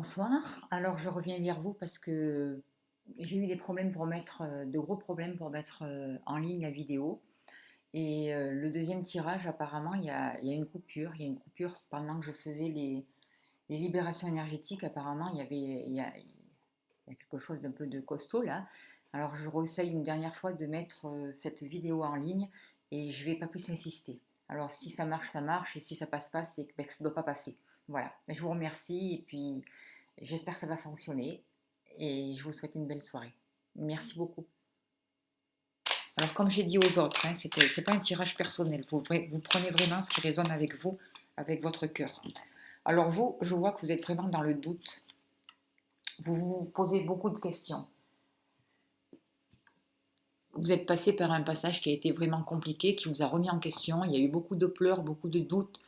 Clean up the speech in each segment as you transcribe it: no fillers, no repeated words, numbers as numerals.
Bonsoir. Alors je reviens vers vous parce que j'ai eu des problèmes pour mettre, de gros problèmes pour mettre en ligne la vidéo. Et le deuxième tirage, apparemment, il y a une coupure. Il y a une coupure pendant que je faisais les libérations énergétiques. Apparemment, il y a quelque chose d'un peu de costaud là. Alors je réessaye une dernière fois de mettre cette vidéo en ligne et je vais pas plus insister. Alors si ça marche, ça marche. Et si ça passe pas, c'est que ben, ça ne doit pas passer. Voilà. Je vous remercie et puis j'espère que ça va fonctionner et je vous souhaite une belle soirée. Merci beaucoup. Alors, comme j'ai dit aux autres, hein, c'est pas un tirage personnel. Vous prenez vraiment ce qui résonne avec vous, avec votre cœur. Alors, vous, je vois que vous êtes vraiment dans le doute. Vous vous posez beaucoup de questions. Vous êtes passé par un passage qui a été vraiment compliqué, qui vous a remis en question. Il y a eu beaucoup de pleurs, beaucoup de doutes.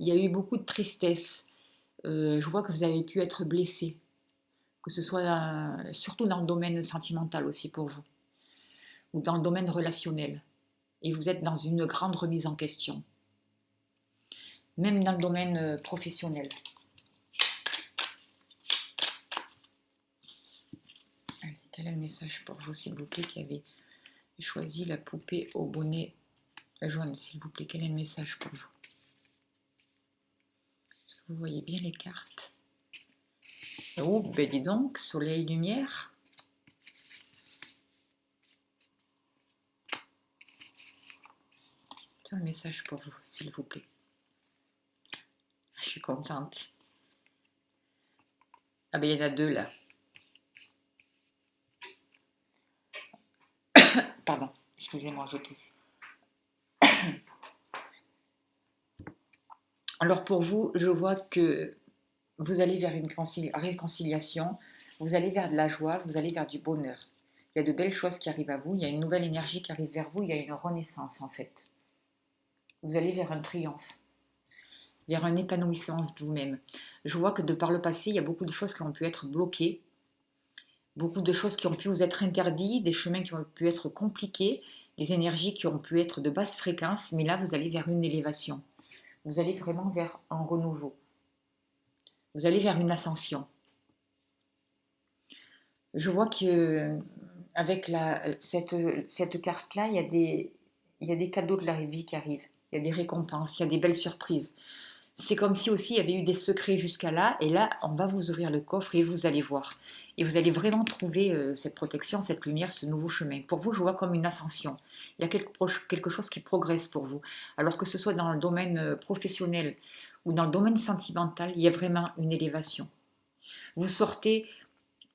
Il y a eu beaucoup de tristesse. Je vois que vous avez pu être blessé, que ce soit surtout dans le domaine sentimental aussi pour vous, ou dans le domaine relationnel. Et vous êtes dans une grande remise en question, même dans le domaine professionnel. Allez, quel est le message pour vous, s'il vous plaît, qui avez choisi la poupée au bonnet jaune, s'il vous plaît? Quel est le message pour vous? Vous voyez bien les cartes? Oh, ben dis donc, soleil, lumière. C'est un message pour vous, s'il vous plaît. Je suis contente. Ah ben il y en a deux là. Pardon, excusez-moi, je tousse. Alors pour vous, je vois que vous allez vers une réconciliation, vous allez vers de la joie, vous allez vers du bonheur. Il y a de belles choses qui arrivent à vous, il y a une nouvelle énergie qui arrive vers vous, il y a une renaissance en fait. Vous allez vers un triomphe, vers un épanouissement de vous-même. Je vois que de par le passé, il y a beaucoup de choses qui ont pu être bloquées, beaucoup de choses qui ont pu vous être interdites, des chemins qui ont pu être compliqués, des énergies qui ont pu être de basse fréquence, mais là vous allez vers une élévation. Vous allez vraiment vers un renouveau. Vous allez vers une ascension. Je vois que avec cette carte-là, il y a des cadeaux de la vie qui arrivent. Il y a des récompenses, il y a des belles surprises. C'est comme si aussi il y avait eu des secrets jusqu'à là, et là, on va vous ouvrir le coffre et vous allez voir. Et vous allez vraiment trouver cette protection, cette lumière, ce nouveau chemin. Pour vous, je vois comme une ascension. Il y a quelque chose qui progresse pour vous. Alors que ce soit dans le domaine professionnel ou dans le domaine sentimental, il y a vraiment une élévation. Vous sortez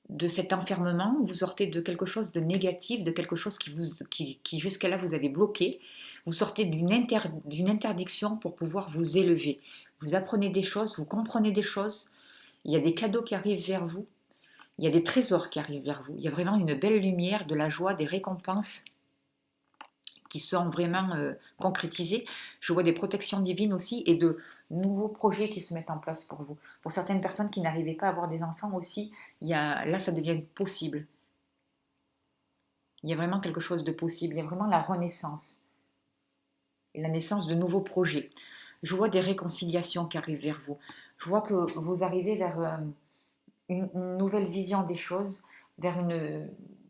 de cet enfermement, vous sortez de quelque chose de négatif, de quelque chose qui jusqu'à là vous avez bloqué. Vous sortez d'une interdiction pour pouvoir vous élever. Vous apprenez des choses, vous comprenez des choses. Il y a des cadeaux qui arrivent vers vous. Il y a des trésors qui arrivent vers vous. Il y a vraiment une belle lumière, de la joie, des récompenses qui sont vraiment concrétisées. Je vois des protections divines aussi et de nouveaux projets qui se mettent en place pour vous. Pour certaines personnes qui n'arrivaient pas à avoir des enfants aussi, là ça devient possible. Il y a vraiment quelque chose de possible. Il y a vraiment la renaissance et la naissance de nouveaux projets. Je vois des réconciliations qui arrivent vers vous. Je vois que vous arrivez vers une nouvelle vision des choses, vers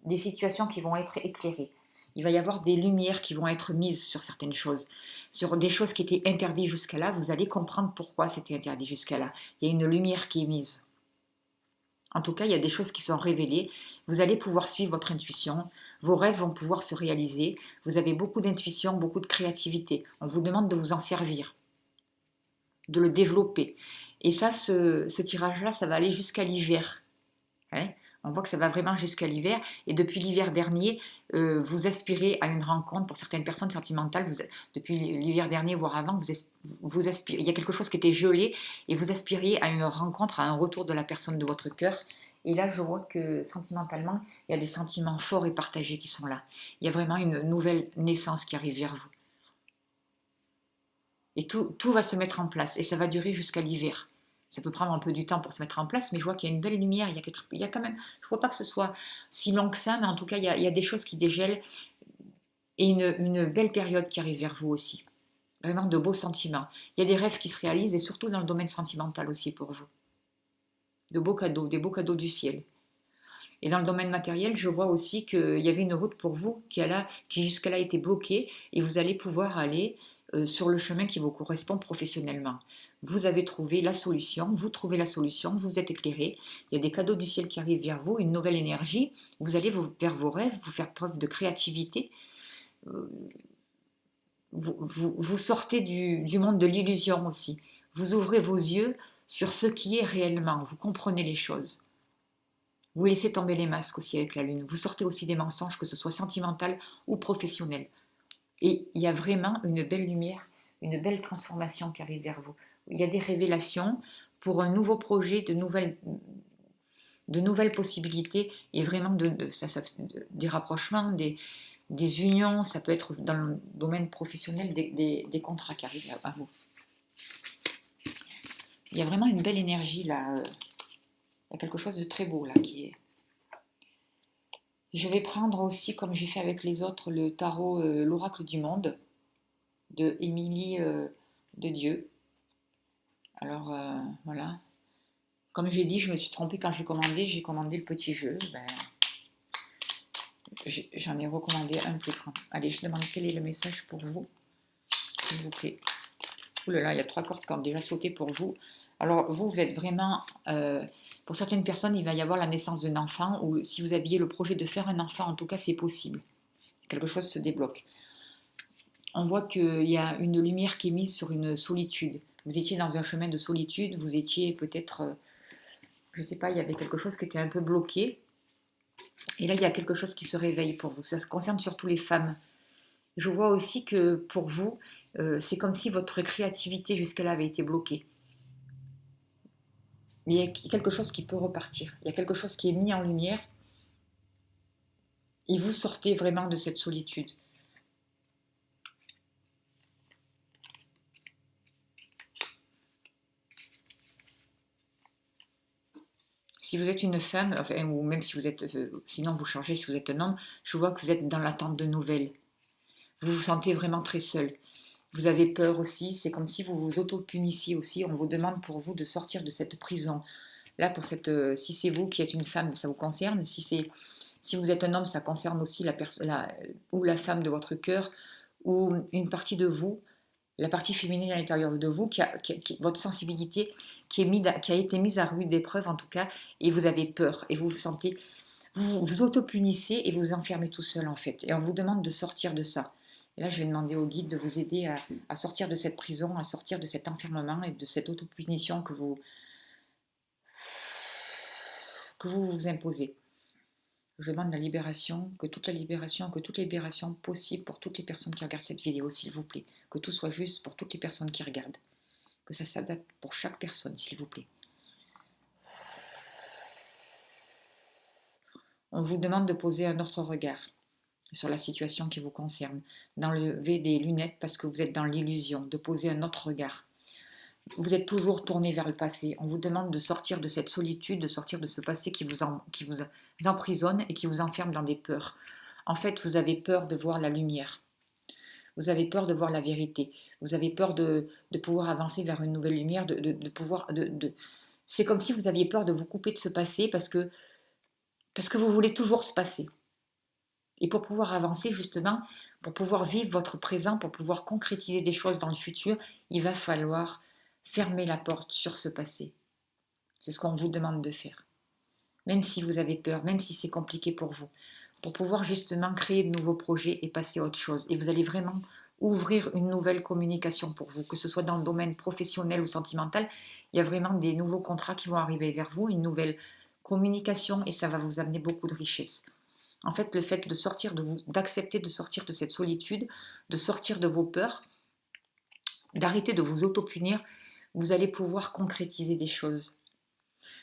des situations qui vont être éclairées. Il va y avoir des lumières qui vont être mises sur certaines choses, sur des choses qui étaient interdites jusqu'à là. Vous allez comprendre pourquoi c'était interdit jusqu'à là. Il y a une lumière qui est mise. En tout cas, il y a des choses qui sont révélées. Vous allez pouvoir suivre votre intuition. Vos rêves vont pouvoir se réaliser. Vous avez beaucoup d'intuition, beaucoup de créativité. On vous demande de vous en servir, de le développer. Et ça, ce tirage-là, ça va aller jusqu'à l'hiver. Hein, on voit que ça va vraiment jusqu'à l'hiver. Et depuis l'hiver dernier, vous aspirez à une rencontre. Pour certaines personnes sentimentales, depuis l'hiver dernier, voire avant, vous aspirez. Il y a quelque chose qui était gelé et vous aspiriez à une rencontre, à un retour de la personne de votre cœur. Et là, je vois que sentimentalement, il y a des sentiments forts et partagés qui sont là. Il y a vraiment une nouvelle naissance qui arrive vers vous. Et tout va se mettre en place. Et ça va durer jusqu'à l'hiver. Ça peut prendre un peu du temps pour se mettre en place, mais je vois qu'il y a une belle lumière. Il y a quand même, je ne vois pas que ce soit si long que ça, mais en tout cas, il y a des choses qui dégèlent et une belle période qui arrive vers vous aussi. Vraiment de beaux sentiments. Il y a des rêves qui se réalisent et surtout dans le domaine sentimental aussi pour vous. de beaux cadeaux, des beaux cadeaux du ciel. Et dans le domaine matériel, je vois aussi qu'il y avait une route pour vous qui jusque-là était bloquée et vous allez pouvoir aller sur le chemin qui vous correspond professionnellement. Vous avez trouvé la solution, vous trouvez la solution, vous êtes éclairé, il y a des cadeaux du ciel qui arrivent vers vous, une nouvelle énergie, vous allez vers vos rêves, vous faire preuve de créativité, euh, vous sortez du monde de l'illusion aussi, vous ouvrez vos yeux sur ce qui est réellement, vous comprenez les choses. Vous laissez tomber les masques aussi avec la lune. Vous sortez aussi des mensonges, que ce soit sentimental ou professionnel. Et il y a vraiment une belle lumière, une belle transformation qui arrive vers vous. Il y a des révélations pour un nouveau projet, de nouvelles possibilités et vraiment des rapprochements, des unions. Ça peut être dans le domaine professionnel des contrats qui arrivent à vous. Il y a vraiment une belle énergie là. Il y a quelque chose de très beau là qui est. Je vais prendre aussi, comme j'ai fait avec les autres, le tarot L'Oracle du Monde de Émilie de Dieu. Alors voilà. Comme j'ai dit, je me suis trompée quand j'ai commandé le petit jeu. Ben, j'en ai recommandé un plus grand. Allez, je demande quel est le message pour vous, s'il vous plaît. Ouh là là, il y a 3 cordes qui ont déjà sauté pour vous. Alors vous êtes vraiment... pour certaines personnes, il va y avoir la naissance d'un enfant, ou si vous aviez le projet de faire un enfant, en tout cas, c'est possible. Quelque chose se débloque. On voit qu'il y a une lumière qui est mise sur une solitude. Vous étiez dans un chemin de solitude, vous étiez peut-être, je ne sais pas, il y avait quelque chose qui était un peu bloqué. Et là, il y a quelque chose qui se réveille pour vous. Ça concerne surtout les femmes. Je vois aussi que pour vous, c'est comme si votre créativité jusqu'à là avait été bloquée. Mais il y a quelque chose qui peut repartir. Il y a quelque chose qui est mis en lumière et vous sortez vraiment de cette solitude. Si vous êtes une femme, enfin, ou même si vous êtes, sinon vous changez, si vous êtes un homme, je vois que vous êtes dans l'attente de nouvelles. Vous vous sentez vraiment très seul. Vous avez peur aussi, c'est comme si vous vous auto-punissiez aussi. On vous demande pour vous de sortir de cette prison. Là, si c'est vous qui êtes une femme, ça vous concerne. Si vous êtes un homme, ça concerne aussi ou la femme de votre cœur, ou une partie de vous, la partie féminine à l'intérieur de vous, votre sensibilité qui a été mise à rude épreuve en tout cas, et vous avez peur, et vous vous sentez, vous vous auto-punissez et vous vous enfermez tout seul en fait. Et on vous demande de sortir de ça. Et là, je vais demander au guide de vous aider à sortir de cette prison, à sortir de cet enfermement et de cette auto-punition que vous vous imposez. Je demande que toute la libération possible pour toutes les personnes qui regardent cette vidéo, s'il vous plaît. Que tout soit juste pour toutes les personnes qui regardent. Que ça s'adapte pour chaque personne, s'il vous plaît. On vous demande de poser un autre regard sur la situation qui vous concerne, d'enlever des lunettes parce que vous êtes dans l'illusion, de poser un autre regard. Vous êtes toujours tourné vers le passé. On vous demande de sortir de cette solitude, de sortir de ce passé qui vous emprisonne et qui vous enferme dans des peurs. En fait, vous avez peur de voir la lumière. Vous avez peur de voir la vérité. Vous avez peur de pouvoir avancer vers une nouvelle lumière, de pouvoir... C'est comme si vous aviez peur de vous couper de ce passé parce que vous voulez toujours ce passé. Et pour pouvoir avancer, justement, pour pouvoir vivre votre présent, pour pouvoir concrétiser des choses dans le futur, il va falloir fermer la porte sur ce passé. C'est ce qu'on vous demande de faire. Même si vous avez peur, même si c'est compliqué pour vous, pour pouvoir justement créer de nouveaux projets et passer à autre chose. Et vous allez vraiment ouvrir une nouvelle communication pour vous, que ce soit dans le domaine professionnel ou sentimental. Il y a vraiment des nouveaux contrats qui vont arriver vers vous, une nouvelle communication et ça va vous amener beaucoup de richesse. En fait, le fait d'accepter de sortir de cette solitude, de sortir de vos peurs, d'arrêter de vous auto-punir, vous allez pouvoir concrétiser des choses.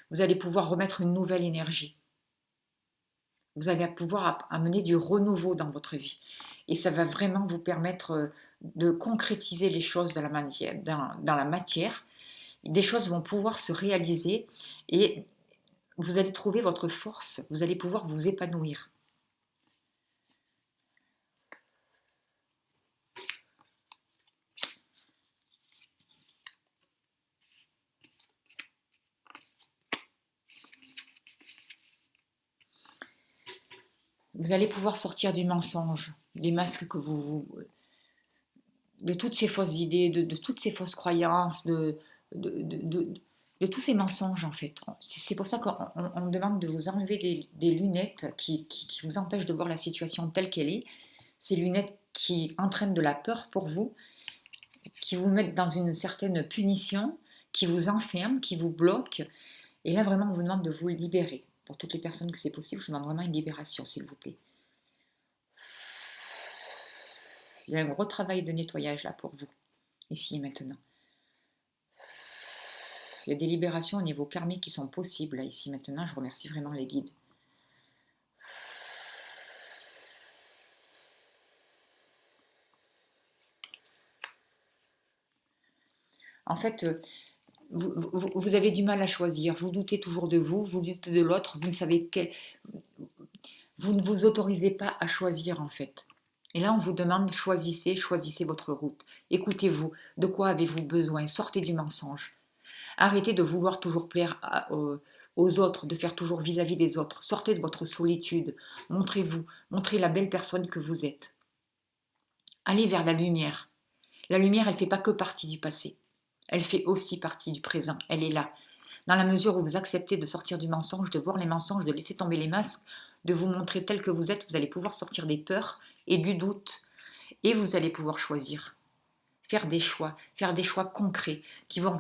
Vous allez pouvoir remettre une nouvelle énergie. Vous allez pouvoir amener du renouveau dans votre vie. Et ça va vraiment vous permettre de concrétiser les choses dans la matière. Des choses vont pouvoir se réaliser et vous allez trouver votre force. Vous allez pouvoir vous épanouir. Vous allez pouvoir sortir du mensonge, des masques de toutes ces fausses idées, de toutes ces fausses croyances, de, de- de- de tous ces mensonges en fait. C'est pour ça qu'on demande de vous enlever des lunettes qui vous empêchent de voir la situation telle qu'elle est. Ces lunettes qui entraînent de la peur pour vous, qui vous mettent dans une certaine punition, qui vous enferment, qui vous bloquent. Et là vraiment on vous demande de vous libérer. Pour toutes les personnes que c'est possible, je demande vraiment une libération s'il vous plaît. Il y a un gros travail de nettoyage là pour vous, ici et maintenant. Il y a des libérations au niveau karmique qui sont possibles là, ici maintenant. Je remercie vraiment les guides. En fait, vous avez du mal à choisir. Vous doutez toujours de vous, vous doutez de l'autre. Vous ne savez quel... Vous ne vous autorisez pas à choisir en fait. Et là, on vous demande choisissez, choisissez votre route. Écoutez-vous. De quoi avez-vous besoin? Sortez du mensonge. Arrêtez de vouloir toujours plaire aux autres, de faire toujours vis-à-vis des autres. Sortez de votre solitude. Montrez-vous. Montrez la belle personne que vous êtes. Allez vers la lumière. La lumière, elle ne fait pas que partie du passé. Elle fait aussi partie du présent. Elle est là. Dans la mesure où vous acceptez de sortir du mensonge, de voir les mensonges, de laisser tomber les masques, de vous montrer tel que vous êtes, vous allez pouvoir sortir des peurs et du doute. Et vous allez pouvoir choisir. Faire des choix concrets qui vont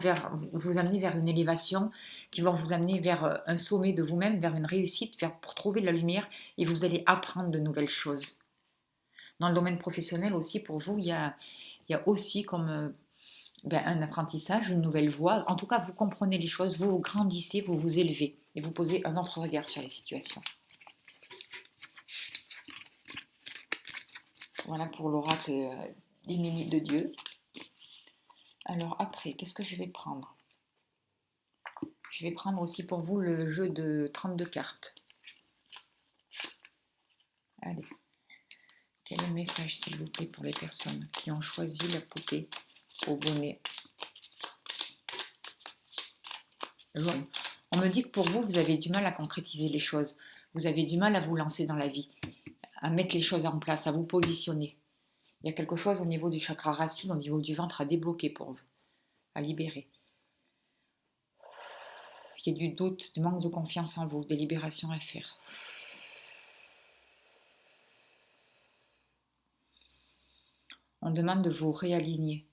vous amener vers une élévation, qui vont vous amener vers un sommet de vous-même, vers une réussite, pour trouver de la lumière et vous allez apprendre de nouvelles choses. Dans le domaine professionnel aussi, pour vous, il y a aussi comme un apprentissage, une nouvelle voie. En tout cas, vous comprenez les choses, vous grandissez, vous vous élevez et vous posez un autre regard sur les situations. Voilà pour l'oracle des minutes de Dieu. Alors après, qu'est-ce que je vais prendre? Je vais prendre aussi pour vous le jeu de 32 cartes. Allez, quel est le message s'il vous plaît pour les personnes qui ont choisi la poupée au bonnet jaune? On me dit que pour vous, vous avez du mal à concrétiser les choses. Vous avez du mal à vous lancer dans la vie, à mettre les choses en place, à vous positionner. Il y a quelque chose au niveau du chakra racine, au niveau du ventre à débloquer pour vous, à libérer. Il y a du doute, du manque de confiance en vous, des libérations à faire. On demande de vous réaligner,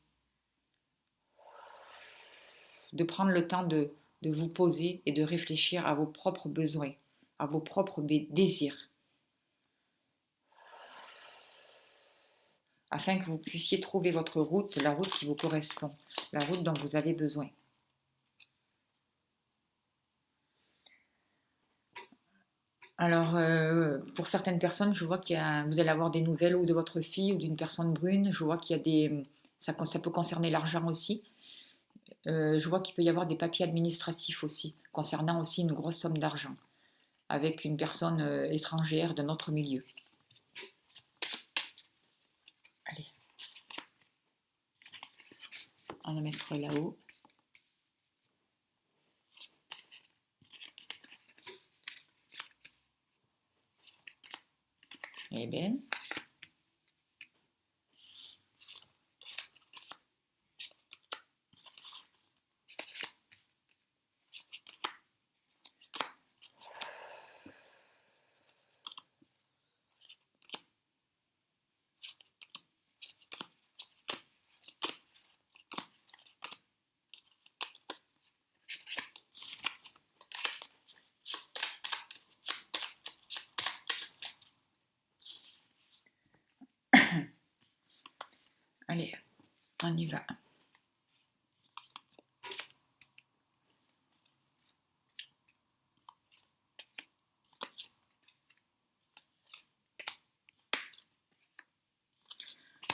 de prendre le temps de vous poser et de réfléchir à vos propres besoins, à vos propres désirs, afin que vous puissiez trouver votre route, la route qui vous correspond, la route dont vous avez besoin. Alors, pour certaines personnes, je vois vous allez avoir des nouvelles ou de votre fille ou d'une personne brune. Je vois qu'il y a ça peut concerner l'argent aussi. Je vois qu'il peut y avoir des papiers administratifs aussi, concernant aussi une grosse somme d'argent, avec une personne étrangère de notre milieu. Allez, on va mettre là-haut. Eh bien. Allez, on y va.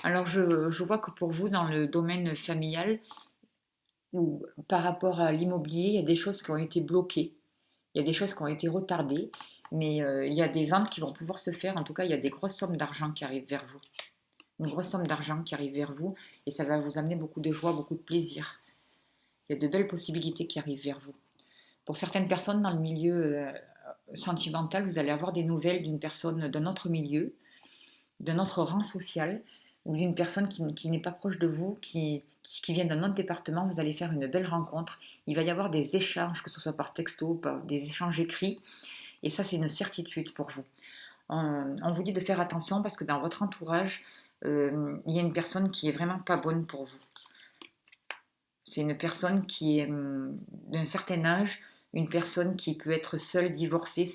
Alors, je vois que pour vous, dans le domaine familial, ou par rapport à l'immobilier, il y a des choses qui ont été bloquées, il y a des choses qui ont été retardées, mais il y a des ventes qui vont pouvoir se faire. En tout cas, il y a des grosses sommes d'argent qui arrivent vers vous. Une grosse somme d'argent qui arrive vers vous et ça va vous amener beaucoup de joie, beaucoup de plaisir. Il y a de belles possibilités qui arrivent vers vous. Pour certaines personnes dans le milieu sentimental, vous allez avoir des nouvelles d'une personne d'un autre milieu, d'un autre rang social, ou d'une personne qui n'est pas proche de vous, qui vient d'un autre département. Vous allez faire une belle rencontre. Il va y avoir des échanges, que ce soit par texto, par des échanges écrits. Et ça, c'est une certitude pour vous. On vous dit de faire attention parce que dans votre entourage, il y a une personne qui est vraiment pas bonne pour vous. C'est une personne qui est d'un certain âge, une personne qui peut être seule, divorcée,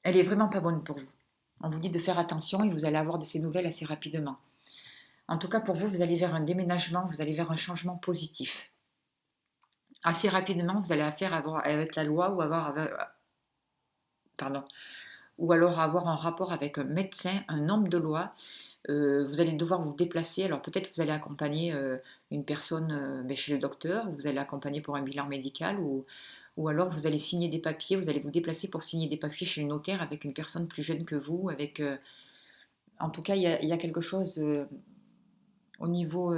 elle est vraiment pas bonne pour vous. On vous dit de faire attention et vous allez avoir de ces nouvelles assez rapidement. En tout cas, pour vous, vous allez vers un déménagement, vous allez vers un changement positif. Assez rapidement, vous allez affaire avec la loi pardon, ou alors avoir un rapport avec un médecin, un homme de loi. Vous allez devoir vous déplacer. Alors peut-être vous allez accompagner une personne chez le docteur, vous allez accompagner pour un bilan médical ou alors vous allez signer des papiers, vous allez vous déplacer pour signer des papiers chez le notaire avec une personne plus jeune que vous. En tout cas, il y a quelque chose au niveau...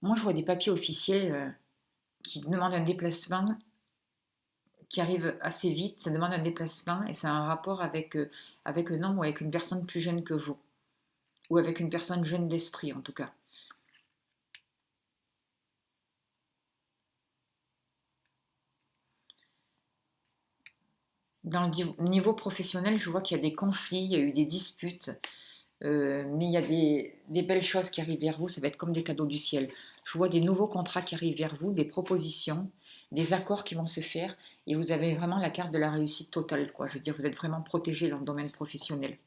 moi, je vois des papiers officiels qui demandent un déplacement qui arrive assez vite, ça demande un déplacement et c'est un rapport avec un homme ou avec une personne plus jeune que vous, ou avec une personne jeune d'esprit en tout cas. Dans le niveau professionnel, je vois qu'il y a des conflits, il y a eu des disputes, mais il y a des belles choses qui arrivent vers vous, ça va être comme des cadeaux du ciel. Je vois des nouveaux contrats qui arrivent vers vous, des propositions, des accords qui vont se faire, et vous avez vraiment la carte de la réussite totale, quoi. Je veux dire, vous êtes vraiment protégé dans le domaine professionnel.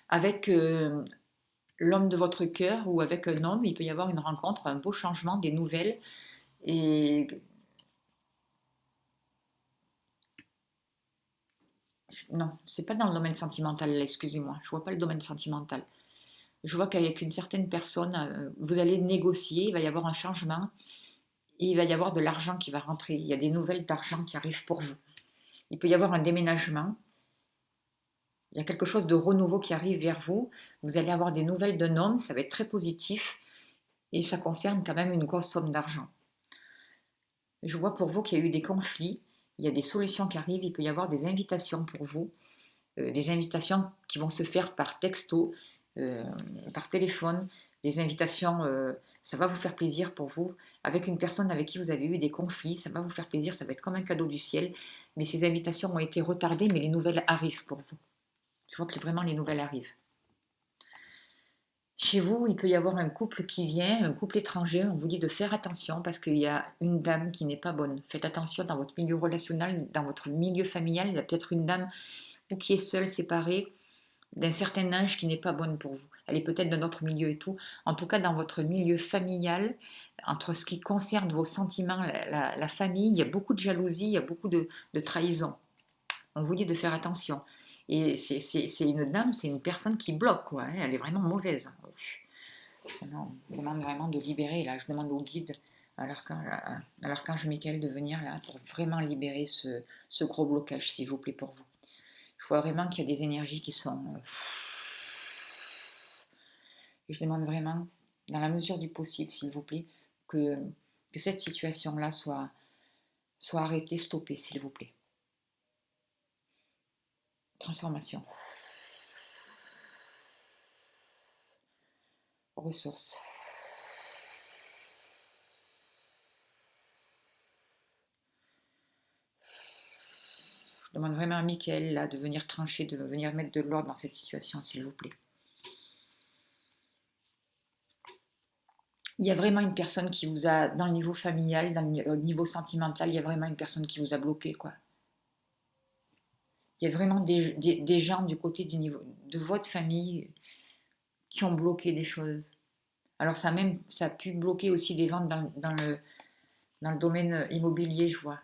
Avec l'homme de votre cœur ou avec un homme, il peut y avoir une rencontre, un beau changement, des nouvelles. Et non, c'est pas dans le domaine sentimental, là, excusez-moi, je vois pas le domaine sentimental. Je vois qu'avec une certaine personne, vous allez négocier, il va y avoir un changement et il va y avoir de l'argent qui va rentrer. Il y a des nouvelles d'argent qui arrivent pour vous. Il peut y avoir un déménagement, il y a quelque chose de renouveau qui arrive vers vous. Vous allez avoir des nouvelles d'un homme, ça va être très positif et ça concerne quand même une grosse somme d'argent. Je vois pour vous qu'il y a eu des conflits, il y a des solutions qui arrivent, il peut y avoir des invitations pour vous, des invitations qui vont se faire par texto, euh, par téléphone, des invitations, ça va vous faire plaisir pour vous, avec une personne avec qui vous avez eu des conflits, ça va vous faire plaisir, ça va être comme un cadeau du ciel, mais ces invitations ont été retardées, mais les nouvelles arrivent pour vous. Je vois que vraiment les nouvelles arrivent. Chez vous, il peut y avoir un couple qui vient, un couple étranger. On vous dit de faire attention parce qu'il y a une dame qui n'est pas bonne. Faites attention dans votre milieu relationnel, dans votre milieu familial. Il y a peut-être une dame ou qui est seule, séparée, d'un certain âge qui n'est pas bonne pour vous. Elle est peut-être d'un autre milieu et tout. En tout cas, dans votre milieu familial, entre ce qui concerne vos sentiments, la famille, il y a beaucoup de jalousie, il y a beaucoup de trahison. On vous dit de faire attention. Et c'est une dame, c'est une personne qui bloque, quoi, hein. Elle est vraiment mauvaise. Non, on demande vraiment de libérer, là. Je demande au guide, à l'archange Michael de venir là pour vraiment libérer ce gros blocage, s'il vous plaît, pour vous. Je vois vraiment qu'il y a des énergies qui sont... et je demande vraiment, dans la mesure du possible, s'il vous plaît, que, que cette situation-là soit arrêtée, stoppée, s'il vous plaît. Transformation. Ressources. Je demande vraiment à Michael là, de venir trancher, de venir mettre de l'ordre dans cette situation, s'il vous plaît. Il y a vraiment une personne qui vous a, dans le niveau familial, dans le niveau sentimental, il y a vraiment une personne qui vous a bloqué, quoi. Il y a vraiment des gens du côté du niveau de votre famille qui ont bloqué des choses. Alors ça a pu bloquer aussi des ventes dans le domaine immobilier, je vois.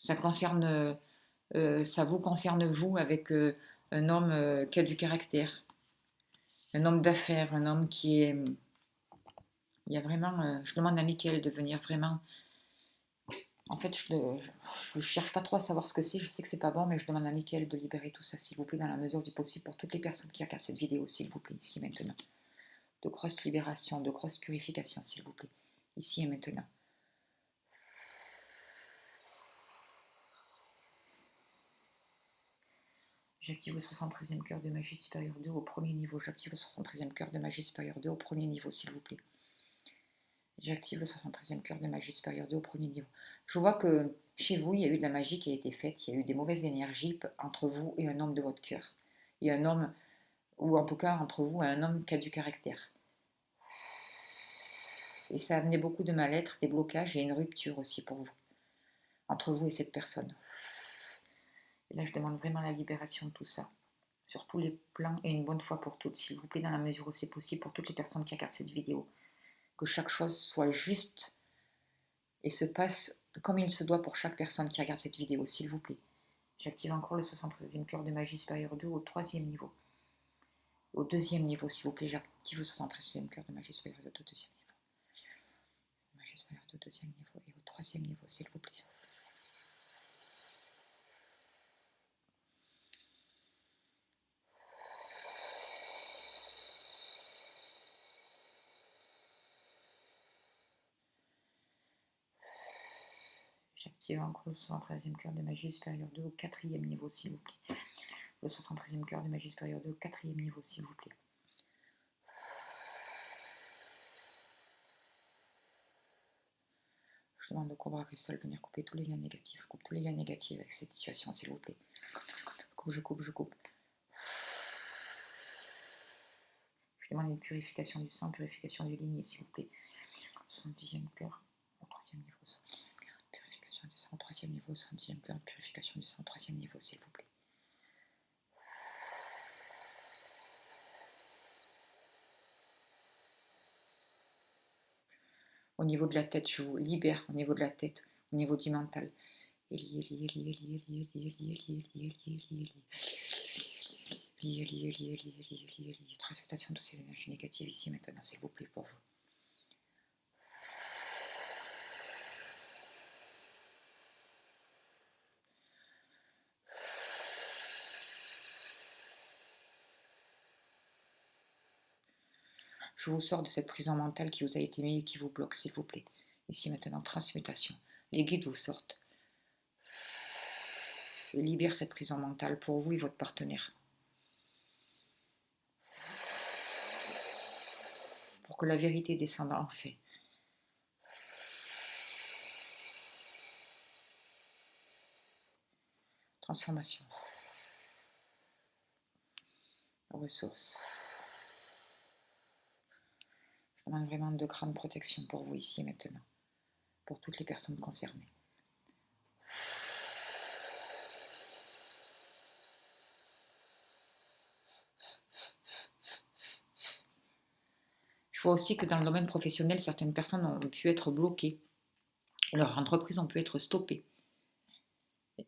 Ça concerne, ça vous concerne vous avec un homme qui a du caractère, un homme d'affaires, un homme qui est... Il y a vraiment... je demande à Mickaël de venir vraiment... En fait, je cherche pas trop à savoir ce que c'est, je sais que c'est pas bon, mais je demande à Mickaël de libérer tout ça, s'il vous plaît, dans la mesure du possible, pour toutes les personnes qui regardent cette vidéo, s'il vous plaît, ici maintenant. de grosses libérations, de grosses purifications, s'il vous plaît, ici et maintenant. J'active le 73e cœur de magie supérieure 2 au premier niveau. J'active le 73e cœur de magie supérieure 2 au premier niveau, s'il vous plaît. J'active le 73e cœur de magie supérieure 2 au premier niveau. Je vois que chez vous, il y a eu de la magie qui a été faite. Il y a eu des mauvaises énergies entre vous et un homme de votre cœur. Et un homme, ou en tout cas entre vous et un homme qui a du caractère. Et ça a amené beaucoup de mal-être, des blocages et une rupture aussi pour vous. Entre vous et cette personne. Et là, je demande vraiment la libération de tout ça. Sur tous les plans et une bonne fois pour toutes, s'il vous plaît, dans la mesure où c'est possible pour toutes les personnes qui regardent cette vidéo. Que chaque chose soit juste et se passe comme il se doit pour chaque personne qui regarde cette vidéo, s'il vous plaît. J'active encore le 73e cœur de magie supérieure 2 au 3e niveau. Au 2e niveau, s'il vous plaît, j'active le 73e cœur de magie supérieure 2 au 2e niveau. Magie supérieure 2 au 2e niveau et au 3e niveau, s'il vous plaît. J'active encore le 73e cœur de magie supérieure 2 au 4e niveau, s'il vous plaît. Le 73e cœur de magie supérieure 2 au 4e niveau, s'il vous plaît. Je demande au Cobra Cristal de venir couper tous les liens négatifs. Je coupe tous les liens négatifs avec cette situation, s'il vous plaît. Je coupe. Je demande une purification du sang, purification du lignée, s'il vous plaît. 70e cœur au 3e niveau. 70e cœur, purification du sang au 3e niveau. 70e cœur, purification du sang au 3e niveau, s'il vous plaît. Au niveau de la tête, je vous libère au niveau de la tête, au niveau du mental. Lié. Transmutation de toutes ces énergies négatives ici maintenant, s'il vous plaît, pour vous. Je vous sors de cette prison mentale qui vous a été mise et qui vous bloque, s'il vous plaît. Ici maintenant, transmutation. Les guides vous sortent. Et libère cette prison mentale pour vous et votre partenaire. Pour que la vérité descende en fait. Transformation. Ressources. Je demande vraiment de grandes protections pour vous ici et maintenant. Pour toutes les personnes concernées. Je vois aussi que dans le domaine professionnel, certaines personnes ont pu être bloquées. Leur entreprise ont pu être stoppées.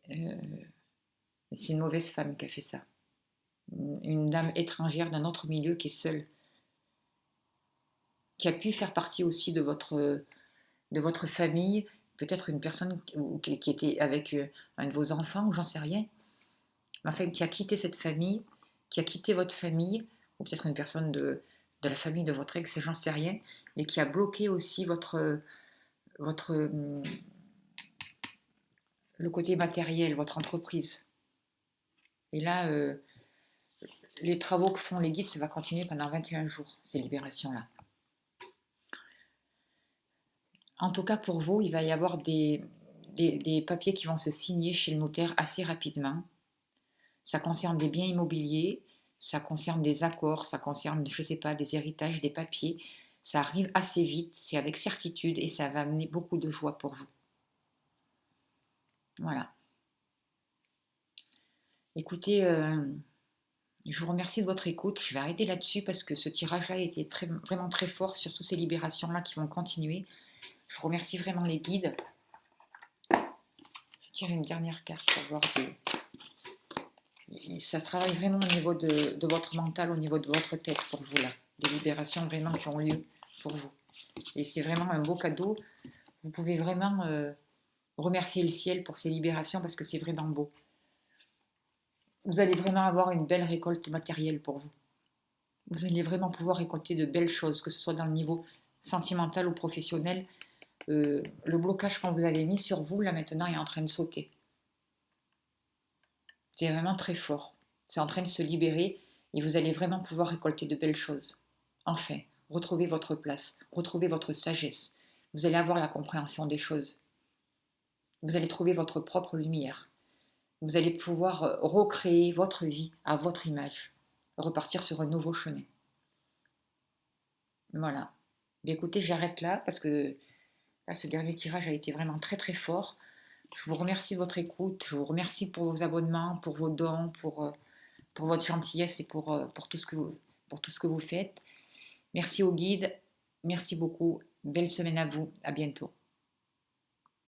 C'est une mauvaise femme qui a fait ça. Une dame étrangère d'un autre milieu qui est seule. Qui a pu faire partie aussi de votre famille. Peut-être une personne qui était avec un de vos enfants, ou j'en sais rien. Mais enfin, qui a quitté cette famille, qui a quitté votre famille, ou peut-être une personne de la famille de votre ex, j'en sais rien, mais qui a bloqué aussi le côté matériel, votre entreprise. Et là, les travaux que font les guides, ça va continuer pendant 21 jours, ces libérations-là. En tout cas, pour vous, il va y avoir des papiers qui vont se signer chez le notaire assez rapidement. Ça concerne des biens immobiliers, ça concerne des accords, ça concerne, je ne sais pas, des héritages, des papiers. Ça arrive assez vite, c'est avec certitude et ça va amener beaucoup de joie pour vous. Voilà. Écoutez, je vous remercie de votre écoute. Je vais arrêter là-dessus parce que ce tirage-là a été vraiment très fort, surtout ces libérations-là qui vont continuer. Je remercie vraiment les guides. Je tire une dernière carte pour voir ça travaille vraiment au niveau de votre mental, au niveau de votre tête pour vous là. Des libérations vraiment qui ont lieu pour vous. Et c'est vraiment un beau cadeau. Vous pouvez vraiment remercier le ciel pour ces libérations parce que c'est vraiment beau. Vous allez vraiment avoir une belle récolte matérielle pour vous. Vous allez vraiment pouvoir récolter de belles choses, que ce soit dans le niveau sentimental ou professionnel. Le blocage qu'on vous avez mis sur vous, là maintenant, est en train de sauter. C'est vraiment très fort. C'est en train de se libérer et vous allez vraiment pouvoir récolter de belles choses. Enfin, retrouvez votre place, retrouvez votre sagesse. Vous allez avoir la compréhension des choses. Vous allez trouver votre propre lumière. Vous allez pouvoir recréer votre vie à votre image, repartir sur un nouveau chemin. Voilà. Mais écoutez, j'arrête là parce que là, ce dernier tirage a été vraiment très très fort. Je vous remercie de votre écoute, je vous remercie pour vos abonnements, pour vos dons, pour votre gentillesse et pour pour tout ce que vous faites. Merci au guide, merci beaucoup. Belle semaine à vous, à bientôt.